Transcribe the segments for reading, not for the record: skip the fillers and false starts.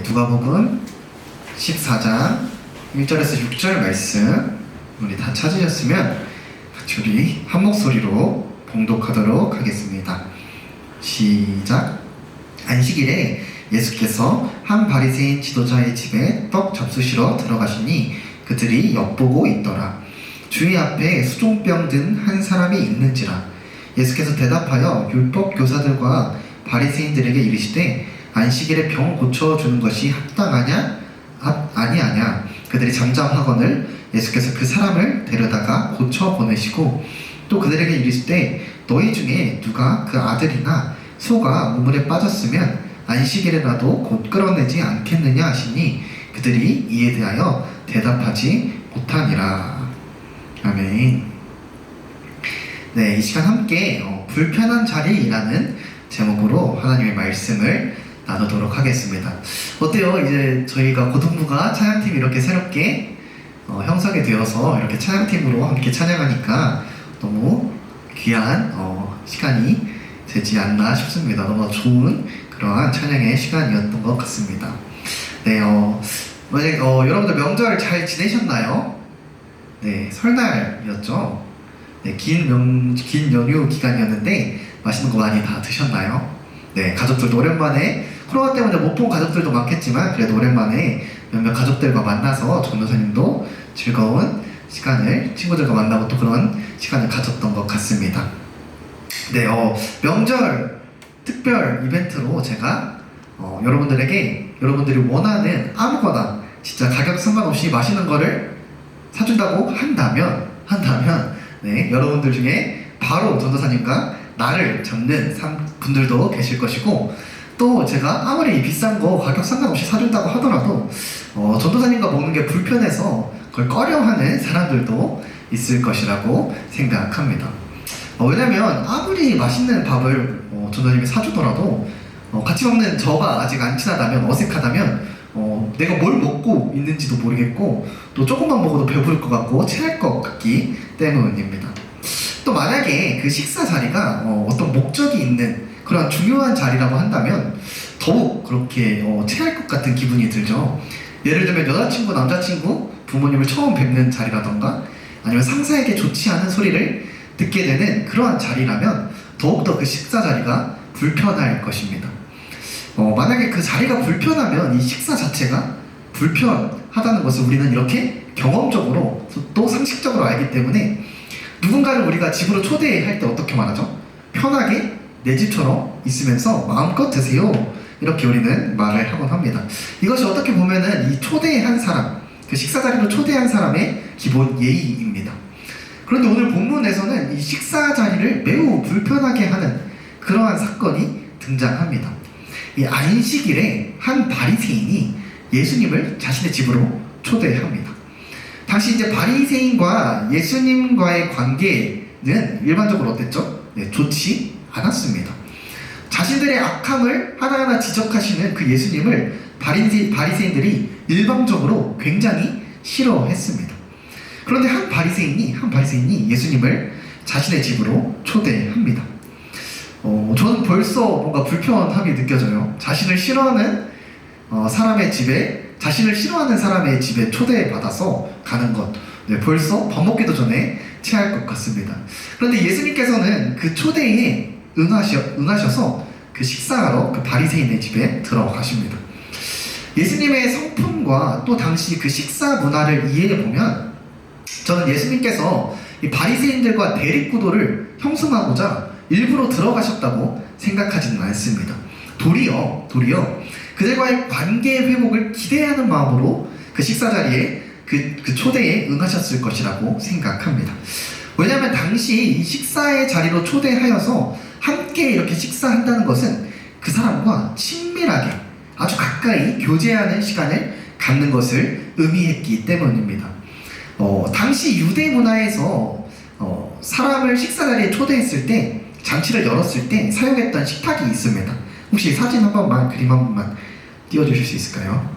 누가복음 14장 1절에서 6절 말씀 우리 다 찾으셨으면 같이 우리 한 목소리로 봉독하도록 하겠습니다. 시작. 안식일에 예수께서 한 바리새인 지도자의 집에 떡 잡수시러 들어가시니 그들이 엿보고 있더라. 주의 앞에 수종병 든 한 사람이 있는지라. 예수께서 대답하여 율법 교사들과 바리새인들에게 이르시되 안식일에 병 고쳐주는 것이 합당하냐? 아니하냐? 그들이 잠잠하거늘 예수께서 그 사람을 데려다가 고쳐 보내시고 또 그들에게 이르시되 너희 중에 누가 그 아들이나 소가 우물에 빠졌으면 안식일에라도 곧 끌어내지 않겠느냐 하시니 그들이 이에 대하여 대답하지 못하니라. 아멘. 네, 이 시간 함께 불편한 자리라는 제목으로 하나님의 말씀을 나누도록 하겠습니다. 어때요? 이제 저희가 고등부가 찬양팀이 이렇게 새롭게 형성이 되어서 이렇게 찬양팀으로 함께 찬양하니까 너무 귀한 시간이 되지 않나 싶습니다. 너무 좋은 그러한 찬양의 시간이었던 것 같습니다. 네, 만약 여러분들 명절 잘 지내셨나요? 네, 설날이었죠. 네, 긴 연휴 기간이었는데 맛있는 거 많이 다 드셨나요? 네, 가족들도 오랜만에 코로나 때문에 못 본 가족들도 많겠지만 그래도 오랜만에 몇몇 가족들과 만나서 전도사님도 즐거운 시간을 친구들과 만나고 또 그런 시간을 가졌던 것 같습니다. 네, 명절 특별 이벤트로 제가 여러분들이 원하는 아무거나 진짜 가격 상관없이 맛있는 거를 사준다고 한다면 네, 여러분들 중에 바로 전도사님과 나를 잡는 분들도 계실 것이고 또 제가 아무리 비싼 거 가격 상관없이 사준다고 하더라도 전도사님과 먹는 게 불편해서 그걸 꺼려하는 사람들도 있을 것이라고 생각합니다. 왜냐면 아무리 맛있는 밥을 전도사님이 사주더라도 같이 먹는 저가 아직 안 친하다면 어색하다면 내가 뭘 먹고 있는지도 모르겠고 또 조금만 먹어도 배부를 것 같고 체할 것 같기 때문입니다. 또 만약에 그 식사 자리가 어떤 목적이 있는 그런 중요한 자리라고 한다면 더욱 그렇게 체할 것 같은 기분이 들죠. 예를 들면 여자친구, 남자친구, 부모님을 처음 뵙는 자리라던가 아니면 상사에게 좋지 않은 소리를 듣게 되는 그러한 자리라면 더욱더 그 식사 자리가 불편할 것입니다. 만약에 그 자리가 불편하면 이 식사 자체가 불편하다는 것을 우리는 이렇게 경험적으로 또 상식적으로 알기 때문에 누군가를 우리가 집으로 초대할 때 어떻게 말하죠? 편하게 내 집처럼 있으면서 마음껏 드세요. 이렇게 우리는 말을 하곤 합니다. 이것이 어떻게 보면은 이 초대한 사람, 그 식사 자리로 초대한 사람의 기본 예의입니다. 그런데 오늘 본문에서는 이 식사 자리를 매우 불편하게 하는 그러한 사건이 등장합니다. 이 안식일에 한 바리새인이 예수님을 자신의 집으로 초대합니다. 당시 이제 바리새인과 예수님과의 관계는 일반적으로 어땠죠? 네, 좋지 않았습니다. 자신들의 악함을 하나하나 지적하시는 그 예수님을 바리새인들이 일방적으로 굉장히 싫어했습니다. 그런데 한 바리새인이 예수님을 자신의 집으로 초대합니다. 저는 벌써 뭔가 불편함이 느껴져요. 자신을 싫어하는 사람의 집에 초대받아서 가는 것, 네, 벌써 밥 먹기도 전에 체할 것 같습니다. 그런데 예수님께서는 그 초대에 응하셔서 그 식사하러 그 바리새인의 집에 들어가십니다. 예수님의 성품과 또 당시 그 식사 문화를 이해해보면 저는 예수님께서 이 바리새인들과 대립구도를 형성하고자 일부러 들어가셨다고 생각하지는 않습니다. 도리어 그들과의 관계 회복을 기대하는 마음으로 그 식사 자리에 그 초대에 응하셨을 것이라고 생각합니다. 왜냐하면 당시 이 식사의 자리로 초대하여서 함께 이렇게 식사한다는 것은 그 사람과 친밀하게 아주 가까이 교제하는 시간을 갖는 것을 의미했기 때문입니다. 당시 유대 문화에서 사람을 식사 자리에 초대했을 때 잔치를 열었을 때 사용했던 식탁이 있습니다. 혹시 사진 한 번만, 그림 한 번만 띄워주실 수 있을까요?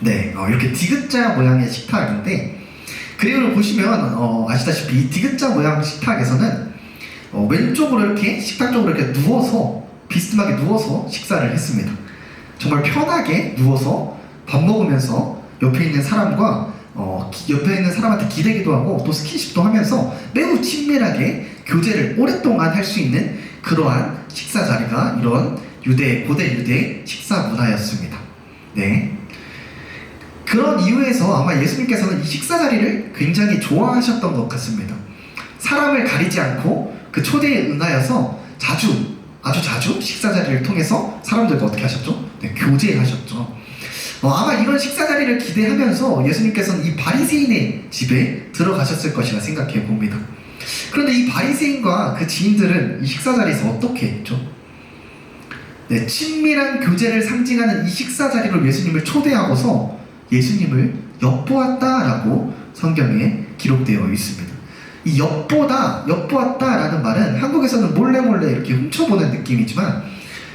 네, 이렇게 디귿자 모양의 식탁인데 그림을 보시면 아시다시피 이 디귿자 모양 식탁에서는 왼쪽으로 이렇게 식탁 쪽으로 이렇게 누워서 비스듬하게 누워서 식사를 했습니다. 정말 편하게 누워서 밥 먹으면서 옆에 있는 사람과 옆에 있는 사람한테 기대기도 하고 또 스킨십도 하면서 매우 친밀하게 교제를 오랫동안 할 수 있는 그러한 식사 자리가 이런 고대 유대 식사 문화였습니다. 네. 그런 이유에서 아마 예수님께서는 이 식사 자리를 굉장히 좋아하셨던 것 같습니다. 사람을 가리지 않고 그 초대에 응하여서 아주 자주 식사 자리를 통해서 사람들과 어떻게 하셨죠? 네, 교제하셨죠. 아마 이런 식사 자리를 기대하면서 예수님께서는 이 바리새인의 집에 들어가셨을 것이라 생각해 봅니다. 그런데 이 바리새인과 그 지인들은 이 식사 자리에서 어떻게 했죠? 네, 친밀한 교제를 상징하는 이 식사 자리로 예수님을 초대하고서 예수님을 엿보았다라고 성경에 기록되어 있습니다. 이 엿보았다라는 말은 한국에서는 몰래 이렇게 훔쳐보는 느낌이지만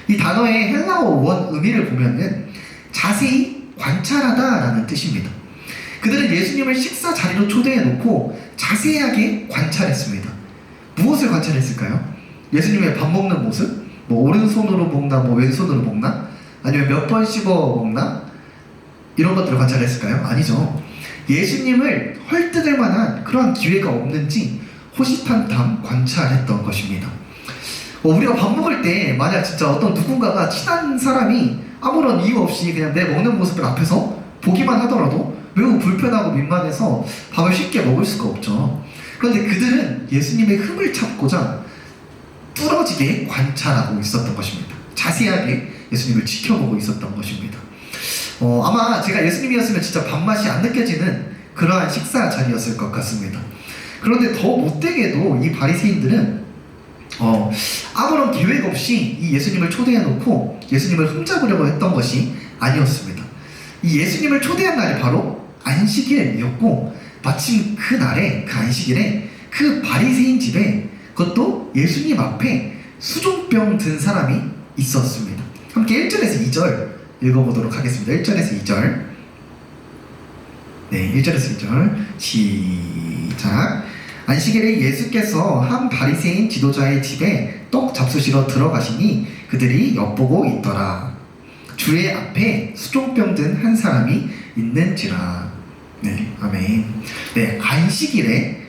이 단어의 헬라어 원 의미를 보면은 자세히 관찰하다라는 뜻입니다. 그들은 예수님을 식사 자리로 초대해놓고 자세하게 관찰했습니다. 무엇을 관찰했을까요? 예수님의 밥 먹는 모습? 오른손으로 먹나, 왼손으로 먹나? 아니면 몇 번 씹어 먹나? 이런 것들을 관찰했을까요? 아니죠. 예수님을 헐뜯을 만한 그러한 기회가 없는지 호시탐탐 관찰했던 것입니다. 우리가 밥 먹을 때 만약 진짜 어떤 누군가가 친한 사람이 아무런 이유 없이 그냥 내 먹는 모습을 앞에서 보기만 하더라도 매우 불편하고 민망해서 밥을 쉽게 먹을 수가 없죠. 그런데 그들은 예수님의 흠을 찾고자 뚫어지게 관찰하고 있었던 것입니다. 자세하게 예수님을 지켜보고 있었던 것입니다. 아마 제가 예수님이었으면 진짜 밥맛이 안 느껴지는 그러한 식사 자리였을 것 같습니다. 그런데 더 못되게도 이 바리새인들은 아무런 계획 없이 이 예수님을 초대해놓고 예수님을 흠잡으려고 했던 것이 아니었습니다. 이 예수님을 초대한 날이 바로 안식일이었고 마침 그 날에 그 안식일에 그 바리새인 집에 그것도 예수님 앞에 수종병 든 사람이 있었습니다. 함께 1절에서 2절 읽어보도록 하겠습니다. 1절에서 2절. 네, 1절에서 2절 시작. 안식일에 예수께서 한 바리새인 지도자의 집에 떡 잡수시러 들어가시니 그들이 엿보고 있더라. 주의 앞에 수종병 든 한 사람이 있는지라. 네, 아멘. 네, 안식일에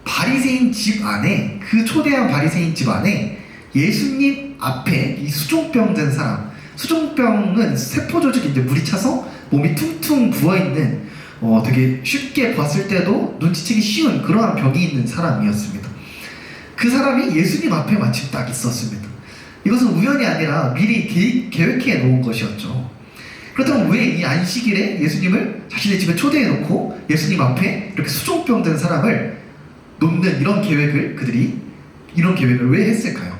바리새인 집 안에, 그 초대한 바리새인 집 안에 예수님 앞에 이 수종병 든 사람, 수종병은 세포 조직인데 물이 차서 몸이 퉁퉁 부어있는 되게 쉽게 봤을 때도 눈치채기 쉬운 그러한 병이 있는 사람이었습니다. 그 사람이 예수님 앞에 마침 딱 있었습니다. 이것은 우연이 아니라 미리 계획해 놓은 것이었죠. 그렇다면 왜 이 안식일에 예수님을 자신의 집에 초대해 놓고 예수님 앞에 이렇게 수종병 든 사람을 놓는 이런 계획을 왜 했을까요?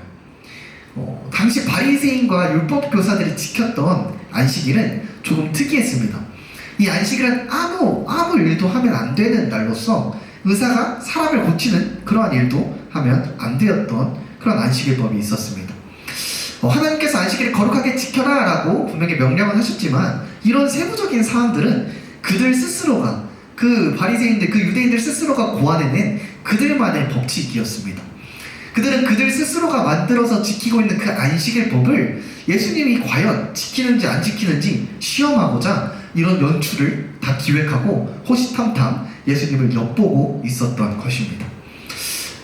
당시 바리새인과 율법 교사들이 지켰던 안식일은 조금 특이했습니다. 이 안식일은 아무 일도 하면 안 되는 날로서 의사가 사람을 고치는 그러한 일도 하면 안 되었던 그런 안식일법이 있었습니다. 하나님께서 안식일을 거룩하게 지켜라 라고 분명히 명령을 하셨지만 이런 세부적인 사항들은 그들 스스로가, 그 바리새인들, 그 유대인들 스스로가 고안해낸 그들만의 법칙이었습니다. 그들은 그들 스스로가 만들어서 지키고 있는 그 안식일법을 예수님이 과연 지키는지 안 지키는지 시험하고자 이런 연출을 다 기획하고 호시탐탐 예수님을 엿보고 있었던 것입니다.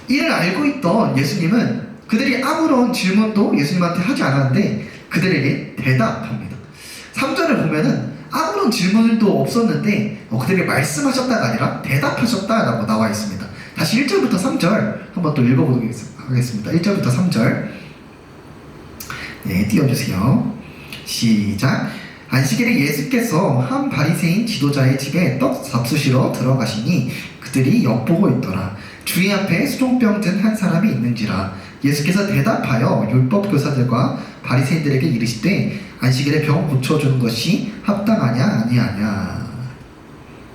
이를 알고 있던 예수님은 그들이 아무런 질문도 예수님한테 하지 않았는데 그들에게 대답합니다. 3절을 보면은 아무런 질문도 없었는데 그들이 말씀하셨다가 아니라 대답하셨다라고 나와 있습니다. 다시 1절부터 3절 한번 또 읽어보도록 하겠습니다. 1절부터 3절 네, 띄워주세요. 시작. 안식일에 예수께서 한 바리새인 지도자의 집에 떡 잡수시러 들어가시니 그들이 엿보고 있더라. 주의 앞에 수종병 든 한 사람이 있는지라. 예수께서 대답하여 율법 교사들과 바리새인들에게 이르시되 안식일에 병 고쳐주는 것이 합당하냐 아니하냐.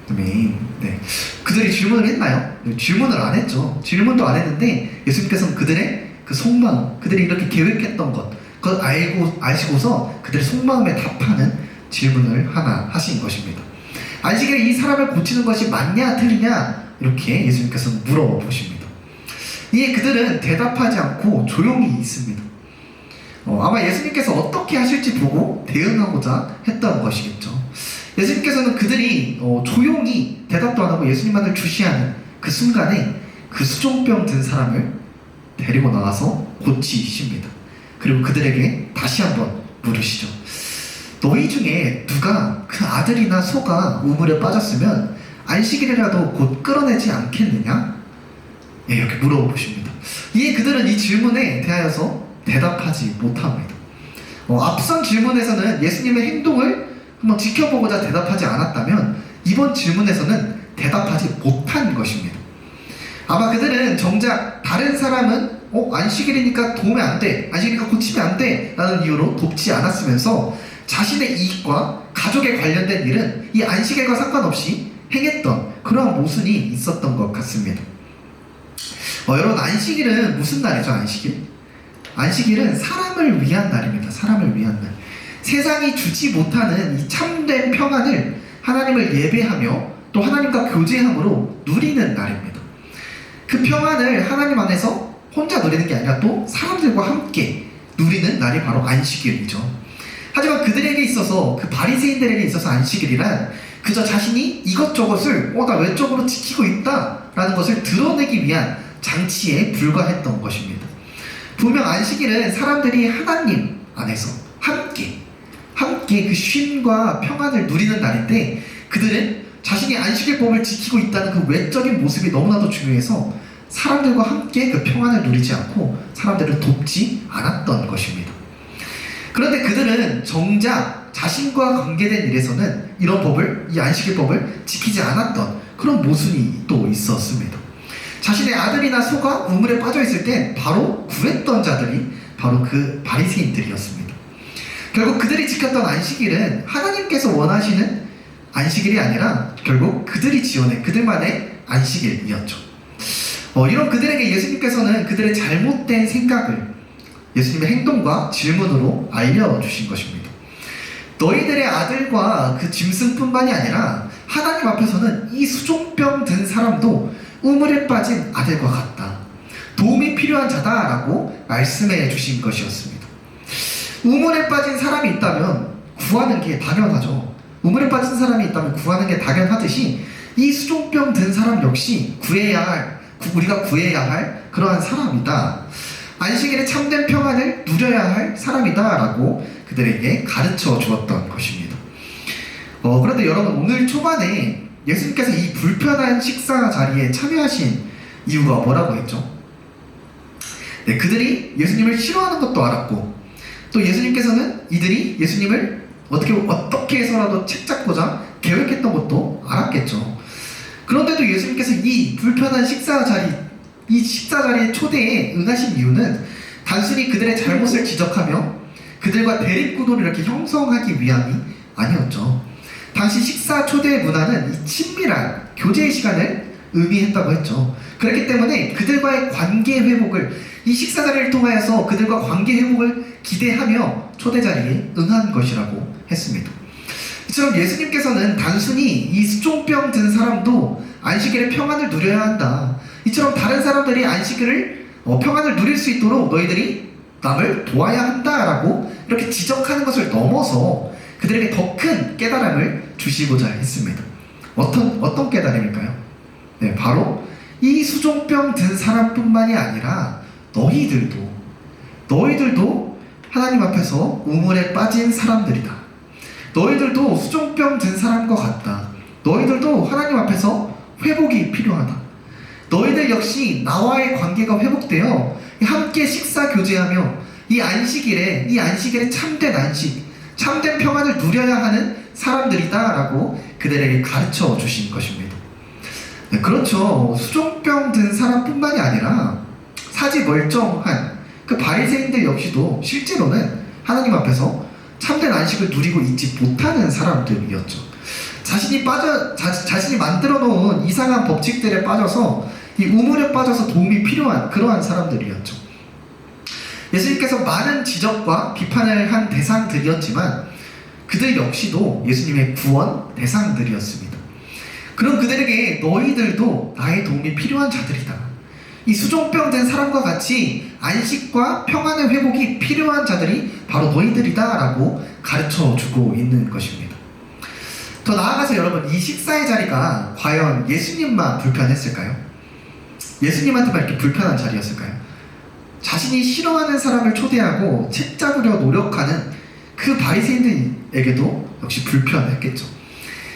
아멘. 네. 그들이 질문을 했나요? 질문을 안 했죠. 질문도 안 했는데 예수님께서는 그들의 그 속마음, 그들이 이렇게 계획했던 것, 그걸 아시고서 그들의 속마음에 답하는 질문을 하나 하신 것입니다. 안식일에 이 사람을 고치는 것이 맞냐 틀리냐 이렇게 예수님께서는 물어보십니다. 이에 그들은 대답하지 않고 조용히 있습니다. 아마 예수님께서 어떻게 하실지 보고 대응하고자 했던 것이겠죠. 예수님께서는 그들이 조용히 대답도 안 하고 예수님만을 주시하는 그 순간에 그 수종병 든 사람을 데리고 나가서 고치십니다. 그리고 그들에게 다시 한번 물으시죠. 너희 중에 누가 그 아들이나 소가 우물에 빠졌으면 안식일이라도 곧 끌어내지 않겠느냐? 예, 이렇게 물어보십니다. 이에 그들은 이 질문에 대하여서 대답하지 못합니다. 앞선 질문에서는 예수님의 행동을 한번 지켜보고자 대답하지 않았다면 이번 질문에서는 대답하지 못한 것입니다. 아마 그들은 정작 다른 사람은 안식일이니까 도우면 안 돼, 안식일이니까 고치면 안 돼 라는 이유로 돕지 않았으면서 자신의 이익과 가족에 관련된 일은 이 안식일과 상관없이 행했던 그러한 모순이 있었던 것 같습니다. 여러분, 안식일은 무슨 날이죠? 안식일은 사람을 위한 날입니다. 사람을 위한 날. 세상이 주지 못하는 이 참된 평안을 하나님을 예배하며 또 하나님과 교제함으로 누리는 날입니다. 그 평안을 하나님 안에서 혼자 누리는 게 아니라 또 사람들과 함께 누리는 날이 바로 안식일이죠. 하지만 그들에게 있어서, 그 바리새인들에게 있어서 안식일이란 그저 자신이 이것저것을 나 외적으로 지키고 있다라는 것을 드러내기 위한 장치에 불과했던 것입니다. 분명 안식일은 사람들이 하나님 안에서 함께 그 쉼과 평안을 누리는 날인데 그들은 자신이 안식일법을 지키고 있다는 그 외적인 모습이 너무나도 중요해서 사람들과 함께 그 평안을 누리지 않고 사람들을 돕지 않았던 것입니다. 그런데 그들은 정작 자신과 관계된 일에서는 이 안식일법을 지키지 않았던 그런 모순이 또 있었습니다. 자신의 아들이나 소가 우물에 빠져있을 때 바로 구했던 자들이 바로 그 바리새인들이었습니다. 결국 그들이 지켰던 안식일은 하나님께서 원하시는 안식일이 아니라 결국 그들이 지어낸 그들만의 안식일이었죠. 이런 그들에게 예수님께서는 그들의 잘못된 생각을 예수님의 행동과 질문으로 알려주신 것입니다. 너희들의 아들과 그 짐승뿐만이 아니라 하나님 앞에서는 이 수종병 든 사람도 우물에 빠진 아들과 같다. 도움이 필요한 자다라고 말씀해 주신 것이었습니다. 우물에 빠진 사람이 있다면 구하는 게 당연하죠. 우물에 빠진 사람이 있다면 구하는 게 당연하듯이 이 수종병 든 사람 역시 우리가 구해야 할 그러한 사람이다. 안식일에 참된 평안을 누려야 할 사람이다 라고 그들에게 가르쳐 주었던 것입니다. 그런데 여러분, 오늘 초반에 예수님께서 이 불편한 식사 자리에 참여하신 이유가 뭐라고 했죠? 네, 그들이 예수님을 싫어하는 것도 알았고 또 예수님께서는 이들이 예수님을 어떻게 해서라도 책잡고자 계획했던 것도 알았겠죠. 그런데도 예수님께서 이 불편한 식사 자리의 초대에 응하신 이유는 단순히 그들의 잘못을 지적하며 그들과 대립구도를 이렇게 형성하기 위함이 아니었죠. 당시 식사 초대의 문화는 이 친밀한 교제의 시간을 의미했다고 했죠. 그렇기 때문에 그들과의 관계 회복을, 이 식사 자리를 통하여서 그들과 관계 회복을 기대하며 초대 자리에 응한 것이라고 했습니다. 이처럼 예수님께서는 단순히 이 수종병 든 사람도 안식일에 평안을 누려야 한다, 이처럼 다른 사람들이 안식일을 평안을 누릴 수 있도록 너희들이 남을 도와야 한다라고 이렇게 지적하는 것을 넘어서 그들에게 더 큰 깨달음을 주시고자 했습니다. 어떤 깨달음일까요? 네, 바로 이 수종병 든 사람뿐만이 아니라 너희들도 하나님 앞에서 우물에 빠진 사람들이다. 너희들도 수종병 든 사람과 같다. 너희들도 하나님 앞에서 회복이 필요하다. 너희들 역시 나와의 관계가 회복되어 함께 식사 교제하며 이 안식일에 참된 안식, 참된 평안을 누려야 하는 사람들이다 라고 그들에게 가르쳐 주신 것입니다. 네, 그렇죠. 수종병 든 사람뿐만이 아니라 사지 멀쩡한 그 바리새인들 역시도 실제로는 하나님 앞에서 참된 안식을 누리고 있지 못하는 사람들이었죠. 자신이 만들어 놓은 이상한 법칙들에 빠져서 이 우물에 빠져서 도움이 필요한 그러한 사람들이었죠. 예수님께서 많은 지적과 비판을 한 대상들이었지만 그들 역시도 예수님의 구원 대상들이었습니다. 그럼 그들에게 너희들도 나의 도움이 필요한 자들이다, 이 수종병 된 사람과 같이 안식과 평안의 회복이 필요한 자들이 바로 너희들이다 라고 가르쳐주고 있는 것입니다. 더 나아가서 여러분, 이 식사의 자리가 과연 예수님만 불편했을까요? 예수님한테만 이렇게 불편한 자리였을까요? 자신이 싫어하는 사람을 초대하고 책 잡으려 노력하는 그 바리새인들에게도 역시 불편했겠죠.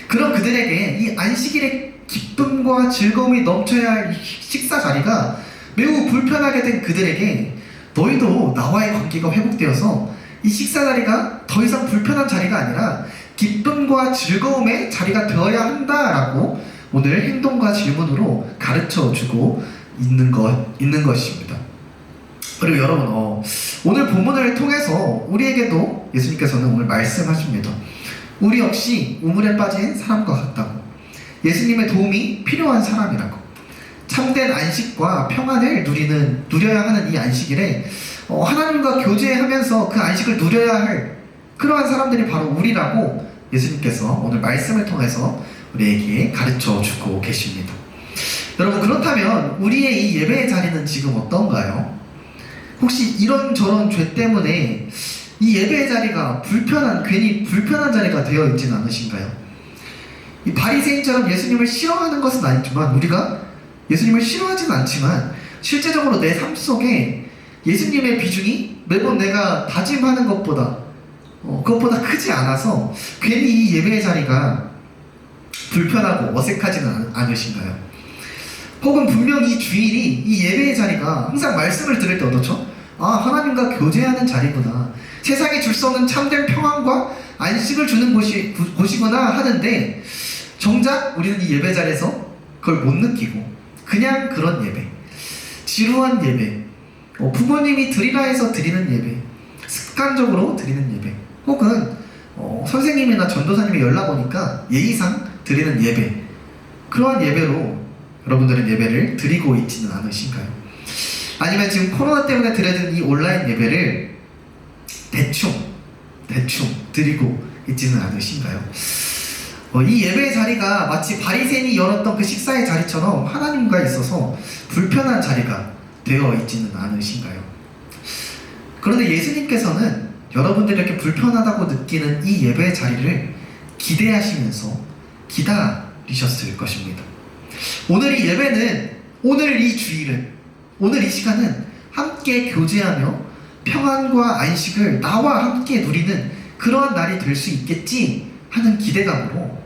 그럼 그들에게 이 안식일의 기쁨과 즐거움이 넘쳐야 할 식사 자리가 매우 불편하게 된 그들에게 너희도 나와의 관계가 회복되어서 이 식사 자리가 더 이상 불편한 자리가 아니라 기쁨과 즐거움의 자리가 되어야 한다라고 오늘 행동과 질문으로 가르쳐주고 있는 것입니다. 그리고 여러분, 오늘 본문을 통해서 우리에게도 예수님께서는 오늘 말씀하십니다. 우리 역시 우물에 빠진 사람과 같다고, 예수님의 도움이 필요한 사람이라고, 참된 안식과 평안을 누려야 하는 이 안식일에 하나님과 교제하면서 그 안식을 누려야 할 그러한 사람들이 바로 우리라고 예수님께서 오늘 말씀을 통해서 우리에게 가르쳐주고 계십니다. 여러분, 그렇다면 우리의 이 예배의 자리는 지금 어떤가요? 혹시 이런저런 죄 때문에 이 예배의 자리가 괜히 불편한 자리가 되어 있지는 않으신가요? 이 바리새인처럼 예수님을 싫어하는 것은 아니지만, 우리가 예수님을 싫어하지는 않지만 실제적으로 내 삶 속에 예수님의 비중이 매번 내가 다짐하는 그것보다 크지 않아서 괜히 이 예배의 자리가 불편하고 어색하지는 않으신가요? 혹은 분명히 이 주일이, 이 예배의 자리가 항상 말씀을 들을 때 어떻죠? 하나님과 교제하는 자리구나, 세상에 줄 수 없는 참된 평안과 안식을 주는 곳이구나 하는데, 정작 우리는 이 예배 자리에서 그걸 못 느끼고 그냥 그런 예배, 지루한 예배, 부모님이 드리라 해서 드리는 예배, 습관적으로 드리는 예배, 혹은 선생님이나 전도사님이 연락 오니까 예의상 드리는 예배, 그러한 예배로 여러분들은 예배를 드리고 있지는 않으신가요? 아니면 지금 코로나 때문에 드려진 이 온라인 예배를 대충 드리고 있지는 않으신가요? 이 예배의 자리가 마치 바리새인이 열었던 그 식사의 자리처럼 하나님과 있어서 불편한 자리가 되어 있지는 않으신가요? 그런데 예수님께서는 여러분들에게 불편하다고 느끼는 이 예배의 자리를 기대하시면서 기다리셨을 것입니다. 오늘 이 예배는, 오늘 이 주일은, 오늘 이 시간은 함께 교제하며 평안과 안식을 나와 함께 누리는 그러한 날이 될 수 있겠지 하는 기대감으로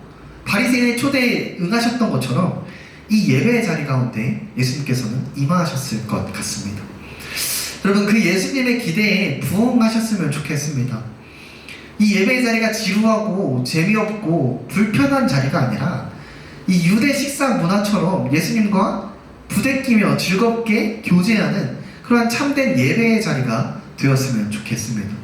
바리새인의 초대에 응하셨던 것처럼 이 예배의 자리 가운데 예수님께서는 임하셨을 것 같습니다. 여러분, 그 예수님의 기대에 부응하셨으면 좋겠습니다. 이 예배의 자리가 지루하고 재미없고 불편한 자리가 아니라 이 유대 식사 문화처럼 예수님과 부대끼며 즐겁게 교제하는 그러한 참된 예배의 자리가 되었으면 좋겠습니다.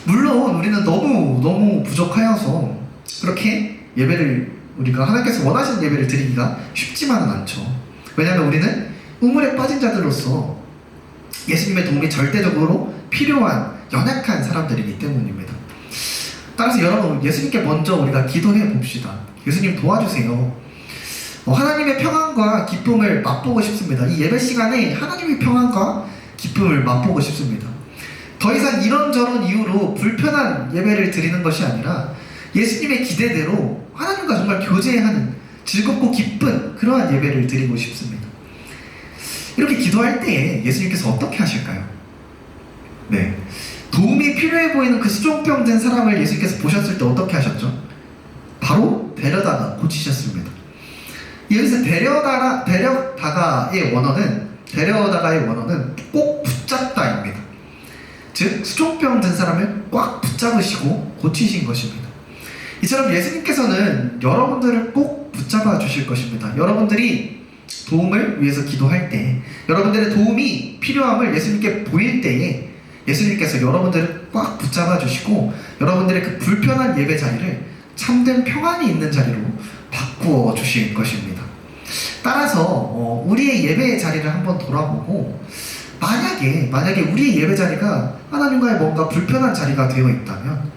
물론 우리는 너무 부족하여서 그렇게 예배를, 우리가 하나님께서 원하시는 예배를 드리기가 쉽지만은 않죠. 왜냐하면 우리는 우물에 빠진 자들로서 예수님의 도움이 절대적으로 필요한 연약한 사람들이기 때문입니다. 따라서 여러분, 예수님께 먼저 우리가 기도해 봅시다. 예수님 도와주세요. 하나님의 평안과 기쁨을 맛보고 싶습니다. 이 예배 시간에 하나님의 평안과 기쁨을 맛보고 싶습니다. 더 이상 이런저런 이유로 불편한 예배를 드리는 것이 아니라 예수님의 기대대로 하나님과 정말 교제하는 즐겁고 기쁜 그러한 예배를 드리고 싶습니다. 이렇게 기도할 때 예수님께서 어떻게 하실까요? 네, 도움이 필요해 보이는 그 수종병 든 사람을 예수님께서 보셨을 때 어떻게 하셨죠? 바로 데려다가 고치셨습니다. 여기서 데려다가의 원어는 꼭 붙잡다입니다. 즉, 수종병 든 사람을 꽉 붙잡으시고 고치신 것입니다. 이처럼 예수님께서는 여러분들을 꼭 붙잡아 주실 것입니다. 여러분들이 도움을 위해서 기도할 때, 여러분들의 도움이 필요함을 예수님께 보일 때에 예수님께서 여러분들을 꽉 붙잡아 주시고 여러분들의 그 불편한 예배 자리를 참된 평안이 있는 자리로 바꾸어 주실 것입니다. 따라서 우리의 예배의 자리를 한번 돌아보고, 만약에 우리의 예배 자리가 하나님과의 뭔가 불편한 자리가 되어 있다면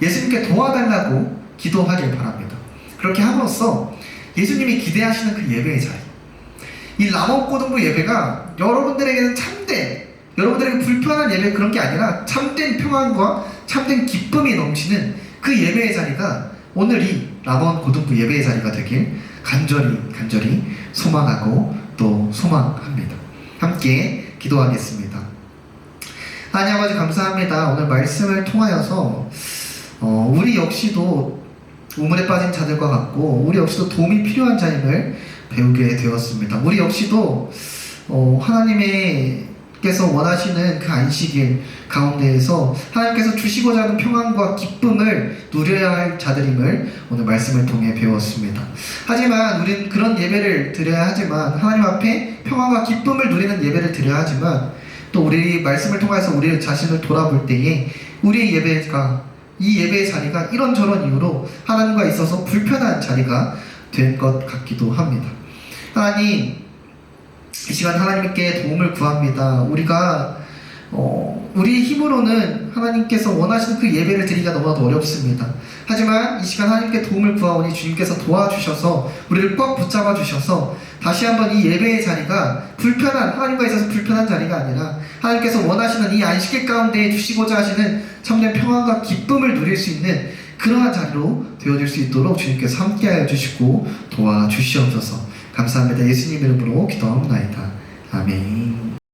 예수님께 도와달라고 기도하길 바랍니다. 그렇게 함으로써 예수님이 기대하시는 그 예배의 자리, 이 람원고등부 예배가 여러분들에게는 참된, 여러분들에게 불편한 예배 그런 게 아니라 참된 평안과 참된 기쁨이 넘치는 그 예배의 자리가 오늘 이 람원고등부 예배의 자리가 되길 간절히 소망하고 또 소망합니다. 함께 기도하겠습니다. 하나님 아버지 감사합니다. 오늘 말씀을 통하여서 우리 역시도 우물에 빠진 자들과 같고 우리 역시도 도움이 필요한 자임을 배우게 되었습니다. 우리 역시도 하나님께서 원하시는 그 안식일 가운데에서 하나님께서 주시고자 하는 평안과 기쁨을 누려야 할 자들임을 오늘 말씀을 통해 배웠습니다. 하지만 우리는 그런 예배를 드려야 하지만 하나님 앞에 평안과 기쁨을 누리는 예배를 드려야 하지만 또 우리 말씀을 통해서 우리 자신을 돌아볼 때에 우리의 예배가 이 예배의 자리가 이런저런 이유로 하나님과 있어서 불편한 자리가 된 것 같기도 합니다. 하나님, 이 시간 하나님께 도움을 구합니다. 우리가 우리의 힘으로는 하나님께서 원하시는 그 예배를 드리기가 너무나도 어렵습니다. 하지만 이 시간 하나님께 도움을 구하오니 주님께서 도와주셔서 우리를 꽉 붙잡아 주셔서 다시 한번 이 예배의 자리가 하나님과 있어서 불편한 자리가 아니라 하나님께서 원하시는 이 안식일 가운데 주시고자 하시는 참된 평안과 기쁨을 누릴 수 있는 그러한 자리로 되어질 수 있도록 주님께서 함께하여 주시고 도와주시옵소서. 감사합니다. 예수님 이름으로 기도하옵나이다. 아멘.